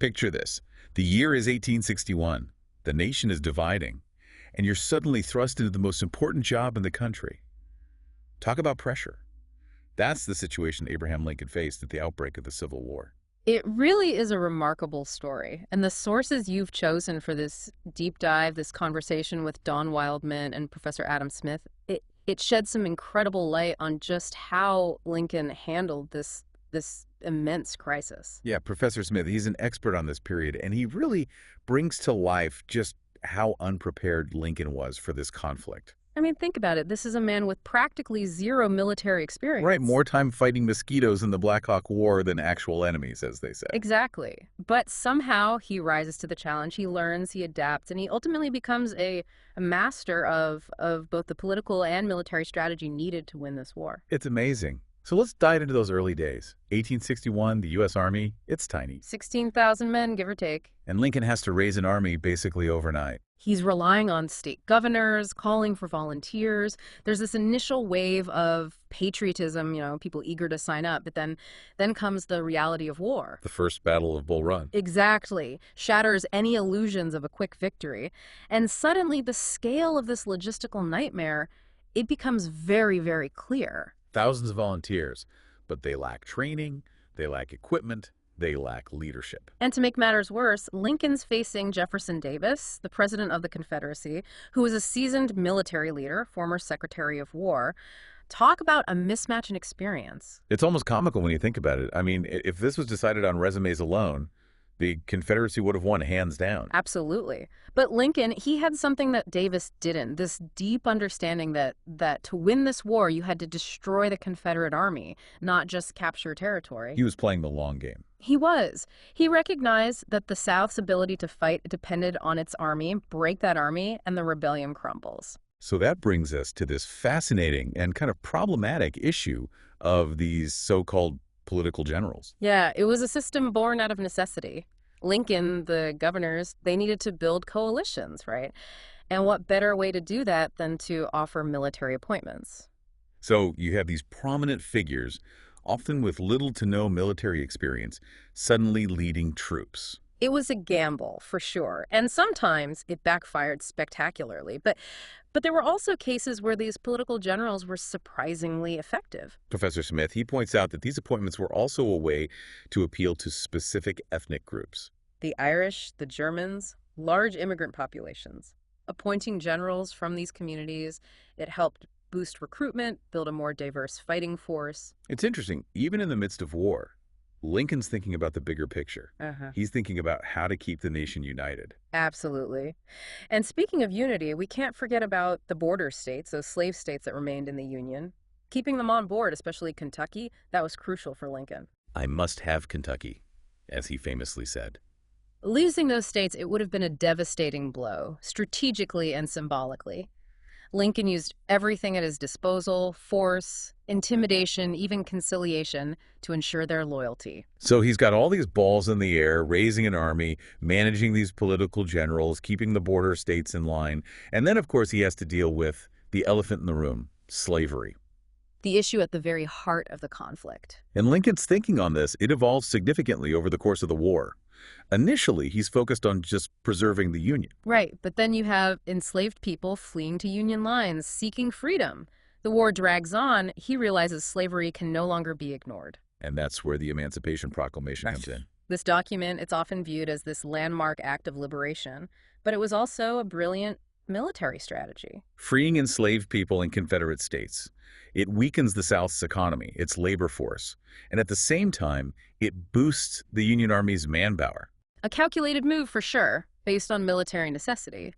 Picture this. The year is 1861. The nation is dividing, and you're suddenly thrust into the most important job in the country. Talk about pressure. That's the situation Abraham Lincoln faced at the outbreak of the Civil War. It really is a remarkable story. And the sources you've chosen for this deep dive, this conversation with Don Wildman and Professor Adam Smith, it sheds some incredible light on just how Lincoln handled this immense crisis. Yeah, Professor Smith, he's an expert on this period, and he really brings to life just how unprepared Lincoln was for this conflict. I mean, think about it. This is a man with practically zero military experience. Right, more time fighting mosquitoes in the Black Hawk War than actual enemies, as they say. Exactly. But somehow he rises to the challenge. He learns, he adapts, and he ultimately becomes a master of both the political and military strategy needed to win this war. It's amazing. So let's dive into those early days. 1861, the U.S. Army, it's tiny. 16,000 men, give or take. And Lincoln has to raise an army basically overnight. He's relying on state governors, calling for volunteers. There's this initial wave of patriotism, people eager to sign up, but then comes the reality of war. The First Battle of Bull Run. Exactly. Shatters any illusions of a quick victory. And suddenly the scale of this logistical nightmare, it becomes very, very clear. Thousands of volunteers, but they lack training, they lack equipment, they lack leadership. And to make matters worse, Lincoln's facing Jefferson Davis, the president of the Confederacy, who was a seasoned military leader, former Secretary of War. Talk about a mismatch in experience. It's almost comical when you think about it. I mean, if this was decided on resumes alone, the Confederacy would have won hands down. Absolutely. But Lincoln, he had something that Davis didn't, this deep understanding that to win this war, you had to destroy the Confederate army, not just capture territory. He was playing the long game. He was. He recognized that the South's ability to fight depended on its army, break that army, and the rebellion crumbles. So that brings us to this fascinating and kind of problematic issue of these so-called political generals. Yeah, it was a system born out of necessity. Lincoln, the governors, they needed to build coalitions, right? And what better way to do that than to offer military appointments? So you have these prominent figures, often with little to no military experience, suddenly leading troops. It was a gamble, for sure. And sometimes it backfired spectacularly. But there were also cases where these political generals were surprisingly effective. Professor Smith, he points out that these appointments were also a way to appeal to specific ethnic groups. The Irish, the Germans, large immigrant populations. Appointing generals from these communities, it helped boost recruitment, build a more diverse fighting force. It's interesting, even in the midst of war, Lincoln's thinking about the bigger picture. He's thinking about how to keep the nation united. Absolutely. And speaking of unity, we can't forget about the border states, those slave states that remained in the Union. Keeping them on board, especially Kentucky, that was crucial for Lincoln. I must have Kentucky, as he famously said. Losing those states, it would have been a devastating blow, strategically and symbolically. Lincoln used everything at his disposal, force, intimidation, even conciliation, to ensure their loyalty. So he's got all these balls in the air, raising an army, managing these political generals, keeping the border states in line. And then, of course, he has to deal with the elephant in the room, slavery. The issue at the very heart of the conflict. And Lincoln's thinking on this, it evolves significantly over the course of the war. Initially, he's focused on just preserving the Union. Right, but then you have enslaved people fleeing to Union lines, seeking freedom. The war drags on. He realizes slavery can no longer be ignored. And that's where the Emancipation Proclamation comes in. This document, it's often viewed as this landmark act of liberation, but it was also a brilliant military strategy. Freeing enslaved people in Confederate states. It weakens the South's economy, its labor force, and at the same time, it boosts the Union Army's manpower. A calculated move for sure, based on military necessity.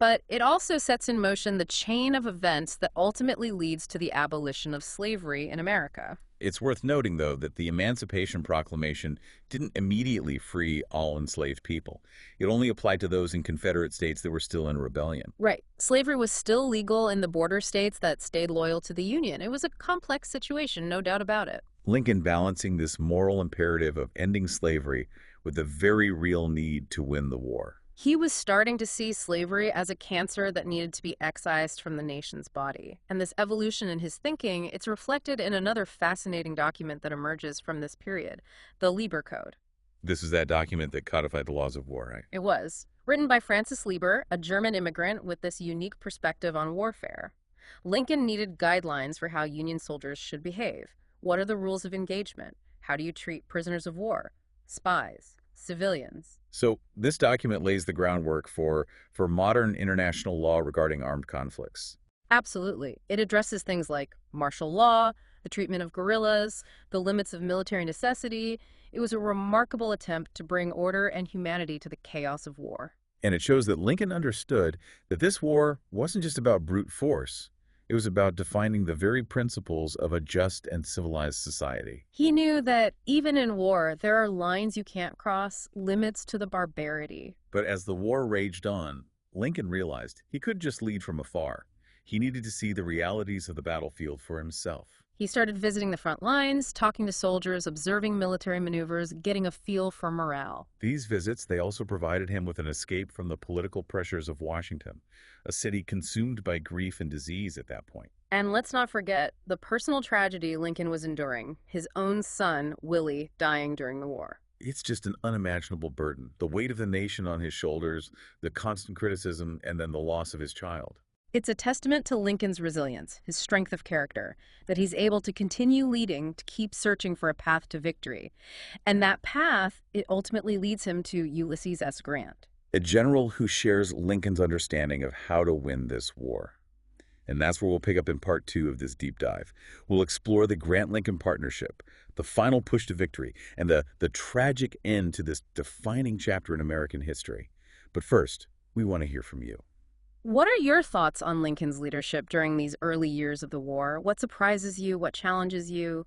But it also sets in motion the chain of events that ultimately leads to the abolition of slavery in America. It's worth noting, though, that the Emancipation Proclamation didn't immediately free all enslaved people. It only applied to those in Confederate states that were still in rebellion. Right. Slavery was still legal in the border states that stayed loyal to the Union. It was a complex situation, no doubt about it. Lincoln balancing this moral imperative of ending slavery with the very real need to win the war. He was starting to see slavery as a cancer that needed to be excised from the nation's body. And this evolution in his thinking, it's reflected in another fascinating document that emerges from this period, the Lieber Code. This is that document that codified the laws of war, right? It was. Written by Francis Lieber, a German immigrant with this unique perspective on warfare. Lincoln needed guidelines for how Union soldiers should behave. What are the rules of engagement? How do you treat prisoners of war, spies, civilians? So this document lays the groundwork for modern international law regarding armed conflicts. Absolutely. It addresses things like martial law, the treatment of guerrillas, the limits of military necessity. It was a remarkable attempt to bring order and humanity to the chaos of war. And it shows that Lincoln understood that this war wasn't just about brute force. It was about defining the very principles of a just and civilized society. He knew that even in war, there are lines you can't cross, limits to the barbarity. But as the war raged on, Lincoln realized he couldn't just lead from afar. He needed to see the realities of the battlefield for himself. He started visiting the front lines, talking to soldiers, observing military maneuvers, getting a feel for morale. These visits, they also provided him with an escape from the political pressures of Washington, a city consumed by grief and disease at that point. And let's not forget the personal tragedy Lincoln was enduring, his own son, Willie, dying during the war. It's just an unimaginable burden. The weight of the nation on his shoulders, the constant criticism, and then the loss of his child. It's a testament to Lincoln's resilience, his strength of character, that he's able to continue leading, to keep searching for a path to victory. And that path, it ultimately leads him to Ulysses S. Grant. A general who shares Lincoln's understanding of how to win this war. And that's where we'll pick up in part 2 of this deep dive. We'll explore the Grant-Lincoln partnership, the final push to victory, and the tragic end to this defining chapter in American history. But first, we want to hear from you. What are your thoughts on Lincoln's leadership during these early years of the war? What surprises you? What challenges you?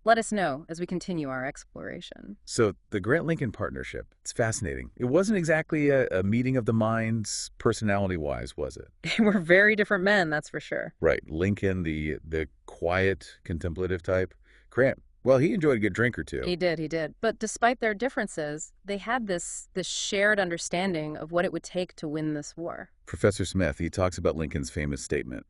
Let us know as we continue our exploration. So the Grant-Lincoln partnership, it's fascinating. It wasn't exactly a meeting of the minds personality-wise, was it? They were very different men, that's for sure. Right. Lincoln, the quiet, contemplative type. Grant, well, he enjoyed a good drink or two. He did. But despite their differences, they had this shared understanding of what it would take to win this war. Professor Smith, he talks about Lincoln's famous statement,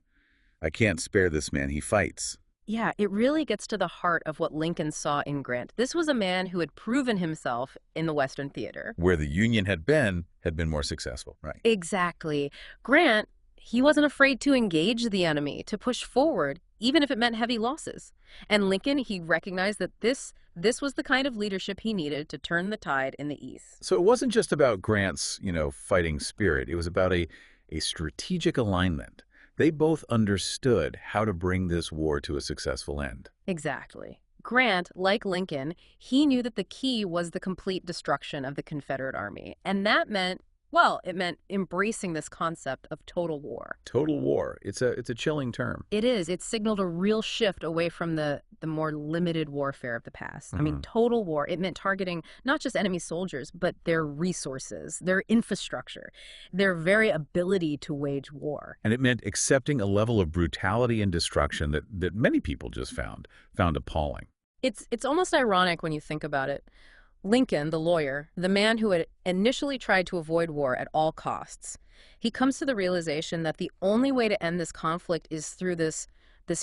"I can't spare this man, he fights." Yeah, it really gets to the heart of what Lincoln saw in Grant. This was a man who had proven himself in the Western theater. Where the Union had been more successful, right? Exactly. Grant, he wasn't afraid to engage the enemy, to push forward, even if it meant heavy losses. And Lincoln, he recognized that this was the kind of leadership he needed to turn the tide in the East. So it wasn't just about Grant's, fighting spirit. It was about a strategic alignment. They both understood how to bring this war to a successful end. Exactly. Grant, like Lincoln, he knew that the key was the complete destruction of the Confederate Army. And that meant, well, it meant embracing this concept of total war. Total war. It's a chilling term. It is. It signaled a real shift away from the more limited warfare of the past. I mean, total war, it meant targeting not just enemy soldiers, but their resources, their infrastructure, their very ability to wage war. And it meant accepting a level of brutality and destruction that many people just found appalling. It's almost ironic when you think about it. Lincoln, the lawyer, the man who had initially tried to avoid war at all costs, he comes to the realization that the only way to end this conflict is through this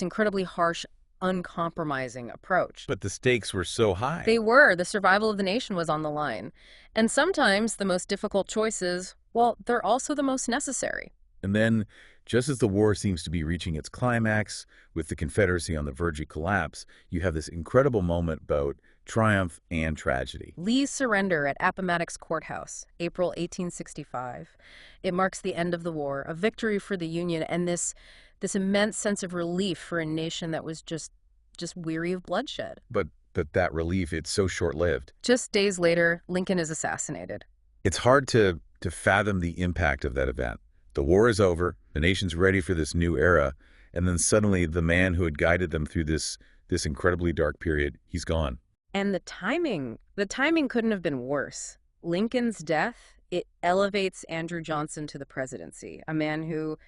incredibly harsh, uncompromising approach. But the stakes were so high. They were. The survival of the nation was on the line. And sometimes the most difficult choices, well, they're also the most necessary. And then, just as the war seems to be reaching its climax, with the Confederacy on the verge of collapse, you have this incredible moment about triumph and tragedy. Lee's surrender at Appomattox Courthouse, April 1865. It marks the end of the war, a victory for the Union, and this immense sense of relief for a nation that was just weary of bloodshed. But that relief, it's so short-lived. Just days later, Lincoln is assassinated. It's hard to fathom the impact of that event. The war is over, the nation's ready for this new era, and then suddenly the man who had guided them through this incredibly dark period, he's gone. And the timing couldn't have been worse. Lincoln's death, it elevates Andrew Johnson to the presidency, a man who,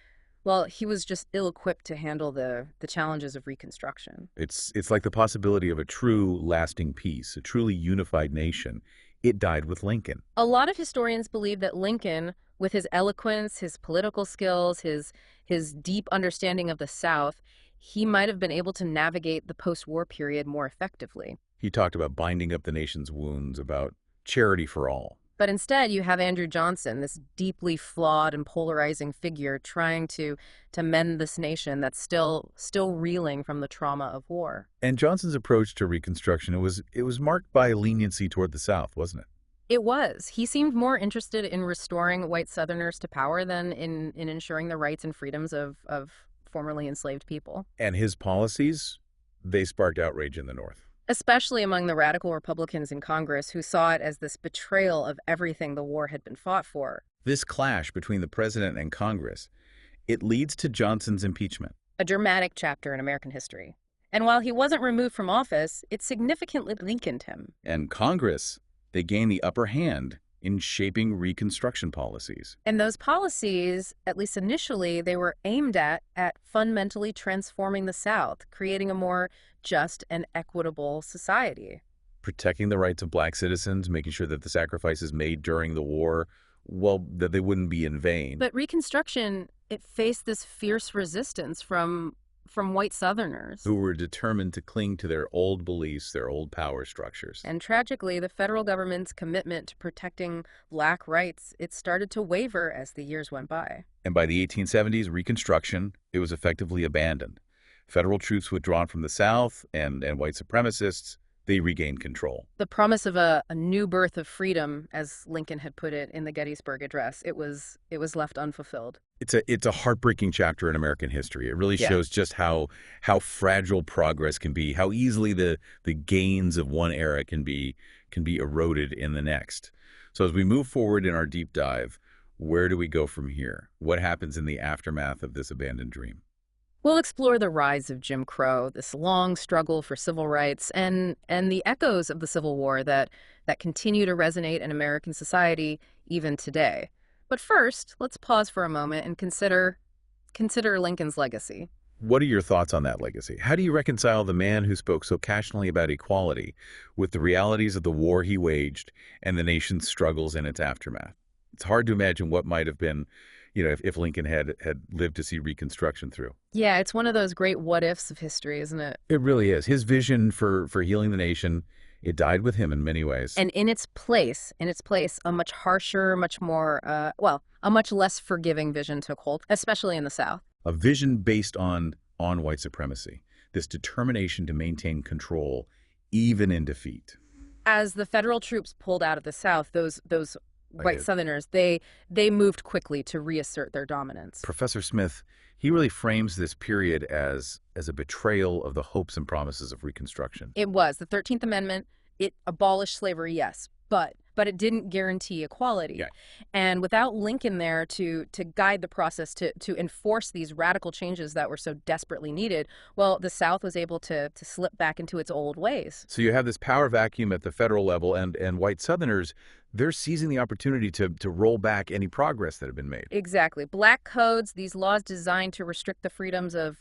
well, he was just ill-equipped to handle the challenges of Reconstruction. It's like the possibility of a true lasting peace, a truly unified nation. It died with Lincoln. A lot of historians believe that Lincoln, with his eloquence, his political skills, his deep understanding of the South, he might have been able to navigate the post-war period more effectively. He talked about binding up the nation's wounds, about charity for all. But instead, you have Andrew Johnson, this deeply flawed and polarizing figure trying to mend this nation that's still reeling from the trauma of war. And Johnson's approach to Reconstruction, it was marked by leniency toward the South, wasn't it? It was. He seemed more interested in restoring white Southerners to power than in ensuring the rights and freedoms of formerly enslaved people, And his policies, they sparked outrage in the North. especially among the radical Republicans in Congress who saw it as this betrayal of everything the war had been fought for. This clash between the president and Congress, it leads to Johnson's impeachment. A dramatic chapter in American history. And while he wasn't removed from office, it significantly Lincolned him. And Congress, they gain the upper hand in shaping Reconstruction policies. And those policies, at least initially, they were aimed at fundamentally transforming the South, creating a more just and equitable society. Protecting the rights of black citizens, making sure that the sacrifices made during the war, well, that they wouldn't be in vain. But Reconstruction, it faced this fierce resistance from white Southerners. Who were determined to cling to their old beliefs, their old power structures. And tragically, the federal government's commitment to protecting black rights, it started to waver as the years went by. And by the 1870s, Reconstruction, it was effectively abandoned. Federal troops withdrawn from the South, and white supremacists, they regained control. The promise of a new birth of freedom, as Lincoln had put it in the Gettysburg Address, it was left unfulfilled. It's a heartbreaking chapter in American history. It really shows just how fragile progress can be, how easily the gains of one era can be eroded in the next. So as we move forward in our deep dive, where do we go from here? What happens in the aftermath of this abandoned dream? We'll explore the rise of Jim Crow, this long struggle for civil rights, and the echoes of the Civil War that continue to resonate in American society even today. But first, let's pause for a moment and consider Lincoln's legacy. What are your thoughts on that legacy? How do you reconcile the man who spoke so passionately about equality with the realities of the war he waged and the nation's struggles in its aftermath? It's hard to imagine what might have been, if Lincoln had lived to see Reconstruction through. Yeah, it's one of those great what-ifs of history, isn't it? It really is. His vision for healing the nation, it died with him in many ways. And in its place, a much harsher, much more, a much less forgiving vision took hold, especially in the South. A vision based on white supremacy, this determination to maintain control even in defeat. As the federal troops pulled out of the South, those white Southerners, they moved quickly to reassert their dominance. Professor Smith, he really frames this period as a betrayal of the hopes and promises of Reconstruction. It was. The 13th Amendment, it abolished slavery, yes, but it didn't guarantee equality. Yeah. And without Lincoln there to guide the process, to enforce these radical changes that were so desperately needed, well, the South was able to slip back into its old ways. So you have this power vacuum at the federal level, and white Southerners, they're seizing the opportunity to roll back any progress that had been made. Exactly. Black codes, these laws designed to restrict the freedoms of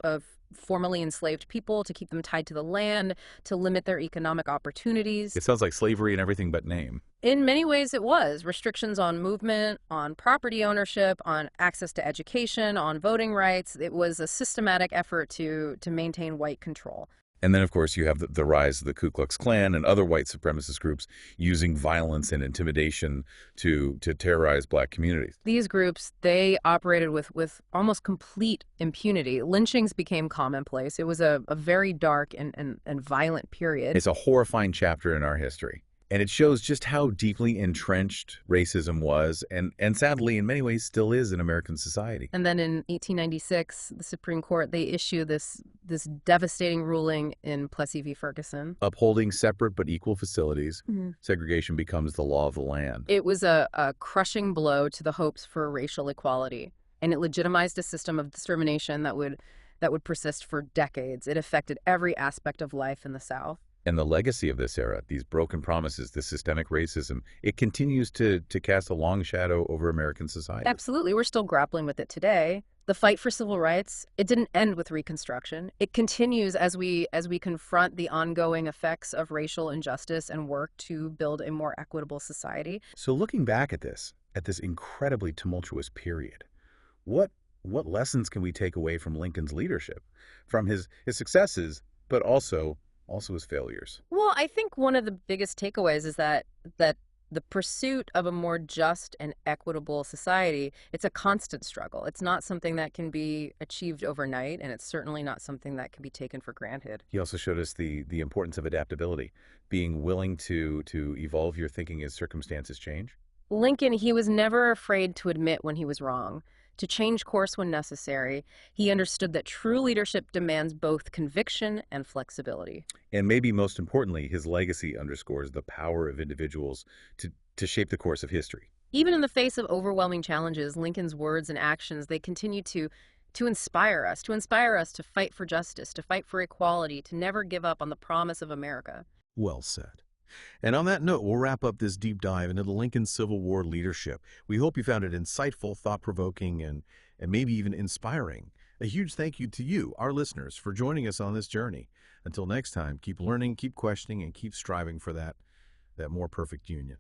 formerly enslaved people, to keep them tied to the land, to limit their economic opportunities. It sounds like slavery in everything but name. In many ways, it was. Restrictions on movement, on property ownership, on access to education, on voting rights. It was a systematic effort to maintain white control. And then, of course, you have the rise of the Ku Klux Klan and other white supremacist groups using violence and intimidation to terrorize black communities. These groups, they operated with almost complete impunity. Lynchings became commonplace. It was a very dark and violent period. It's a horrifying chapter in our history. And it shows just how deeply entrenched racism was and sadly, in many ways, still is in American society. And then in 1896, the Supreme Court, they issue this devastating ruling in Plessy v. Ferguson. Upholding separate but equal facilities, segregation becomes the law of the land. It was a crushing blow to the hopes for racial equality, and it legitimized a system of discrimination that would persist for decades. It affected every aspect of life in the South. And the legacy of this era, these broken promises, this systemic racism, it continues to cast a long shadow over American society. Absolutely. We're still grappling with it today. The fight for civil rights, it didn't end with Reconstruction. It continues as we confront the ongoing effects of racial injustice and work to build a more equitable society. So looking back at this incredibly tumultuous period, what lessons can we take away from Lincoln's leadership, from his successes, but also his failures? Well, I think one of the biggest takeaways is that the pursuit of a more just and equitable society, it's a constant struggle. It's not something that can be achieved overnight, and it's certainly not something that can be taken for granted. He also showed us the importance of adaptability, being willing to evolve your thinking as circumstances change. Lincoln, he was never afraid to admit when he was wrong, to change course when necessary. He understood that true leadership demands both conviction and flexibility. And maybe most importantly, his legacy underscores the power of individuals to shape the course of history. Even in the face of overwhelming challenges, Lincoln's words and actions, they continue to inspire us to fight for justice, to fight for equality, to never give up on the promise of America. Well said. And on that note, we'll wrap up this deep dive into the Lincoln Civil War leadership. We hope you found it insightful, thought-provoking, and maybe even inspiring. A huge thank you to you, our listeners, for joining us on this journey. Until next time, keep learning, keep questioning, and keep striving for that more perfect union.